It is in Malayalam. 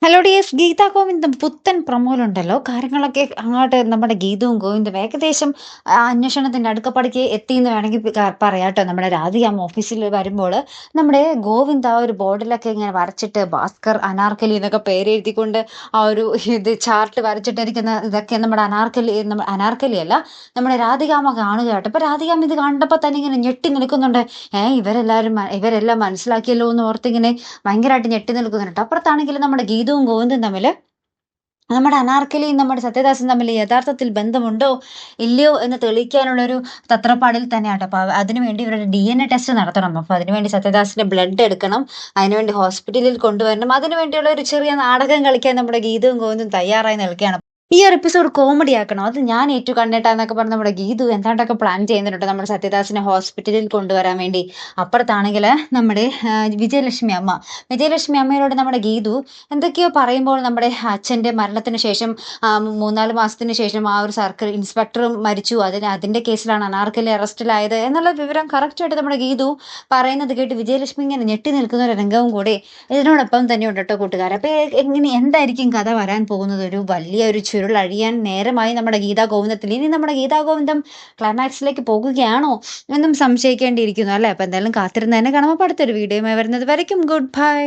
ഹലോ ഡിയേഴ്സ്, ഗീതാ ഗോവിന്ദം പുത്തൻ പ്രൊമോയിലുണ്ടല്ലോ. കാര്യങ്ങളൊക്കെ അങ്ങോട്ട് നമ്മുടെ ഗീതവും ഗോവിന്ദും ഏകദേശം അന്വേഷണത്തിന്റെ അടുക്കപ്പടിക്ക് എത്തിയെന്ന് വേണമെങ്കിൽ പറയാട്ടോ. നമ്മുടെ രാധികാമ്മ ഓഫീസിൽ വരുമ്പോൾ നമ്മുടെ ഗോവിന്ദ് ആ ഒരു ബോർഡിലൊക്കെ ഇങ്ങനെ വരച്ചിട്ട് ഭാസ്കർ അനാർക്കലി എന്നൊക്കെ പേരെഴുതിക്കൊണ്ട് ആ ഒരു ഇത് ചാർട്ട് വരച്ചിട്ടിരിക്കുന്ന ഇതൊക്കെ നമ്മുടെ അനാർക്കലി അല്ല, നമ്മുടെ രാധികാമ്മ കാണുക കേട്ടോ. അപ്പൊ രാധികാമ്മ ഇത് കണ്ടപ്പോൾ തന്നെ ഇങ്ങനെ ഞെട്ടി നിൽക്കുന്നുണ്ട്. ഇവരെല്ലാം മനസ്സിലാക്കിയല്ലോ എന്ന് ഓർത്തിങ്ങനെ ഭയങ്കരമായിട്ട് ഞെട്ടി നിൽക്കുന്നുണ്ട്. അപ്പുറത്താണെങ്കിൽ നമ്മുടെ ഗീതവും ഗോവിന്ദും തമ്മിൽ, നമ്മുടെ അനാർക്കലിയും നമ്മുടെ സത്യദാസും തമ്മിൽ യഥാർത്ഥത്തിൽ ബന്ധമുണ്ടോ ഇല്ലയോ എന്ന് തെളിയിക്കാനുള്ള ഒരു തത്രപ്പാടിൽ തന്നെയാട്ടോ. അപ്പൊ അതിനുവേണ്ടി ഇവരുടെ DNA ടെസ്റ്റ് നടത്തണം. അപ്പൊ അതിനുവേണ്ടി സത്യദാസിന്റെ ബ്ലഡ് എടുക്കണം, അതിനുവേണ്ടി ഹോസ്പിറ്റലിൽ കൊണ്ടുവരണം. അതിനുവേണ്ടിയുള്ള ഒരു ചെറിയ നാടകം കളിക്കാൻ നമ്മുടെ ഗീതവും ഗോവിന്ദും തയ്യാറായി നിൽക്കുകയാണ്. ഈ ഒരു എപ്പിസോഡ് കോമഡി ആക്കണം, അത് ഞാൻ ഏറ്റു കണ്ടിട്ടാന്നൊക്കെ പറഞ്ഞ് നമ്മുടെ ഗീതു എന്താണ്ടൊക്കെ പ്ലാൻ ചെയ്യുന്നുണ്ട് നമ്മുടെ സത്യദാസിനെ ഹോസ്പിറ്റലിൽ കൊണ്ടുവരാൻ വേണ്ടി. അപ്പുറത്താണെങ്കിൽ നമ്മുടെ വിജയലക്ഷ്മി അമ്മയോട് നമ്മുടെ ഗീതു എന്തൊക്കെയോ പറയുമ്പോൾ, നമ്മുടെ അച്ഛൻ്റെ മരണത്തിന് ശേഷം 3-4 മാസത്തിന് ശേഷം ആ ഒരു സർക്കിൾ ഇൻസ്പെക്ടറും മരിച്ചു, അതിൻ്റെ കേസിലാണ് അനാർക്കലി അറസ്റ്റിലായത് എന്നുള്ള വിവരം കറക്റ്റായിട്ട് നമ്മുടെ ഗീതു പറയുന്നത് കേട്ട് വിജയലക്ഷ്മി ഇങ്ങനെ ഞെട്ടി നിൽക്കുന്ന ഒരു രംഗവും കൂടെ ഇതിനോടൊപ്പം തന്നെ ഉണ്ട് കേട്ടോ കൂട്ടുകാർ. അപ്പോൾ എന്തായിരിക്കും കഥ വരാൻ പോകുന്നത്? ഒരു വലിയൊരു ചുരുളഴിയാൻ നേരമായി നമ്മുടെ ഗീതാ ഗോവിന്ദത്തിൽ. ഇനി നമ്മുടെ ഗീതാ ഗോവിന്ദം ക്ലൈമാക്സിലേക്ക് പോകുകയാണോ എന്നും സംശയിക്കേണ്ടിയിരിക്കുന്നു അല്ലേ? അപ്പോൾ എന്തായാലും കാത്തിരുന്ന് തന്നെ കാണുമ്പോൾ അടുത്തൊരു വീഡിയോയുമായി വരുന്നത് വരയ്ക്കും ഗുഡ് ബൈ.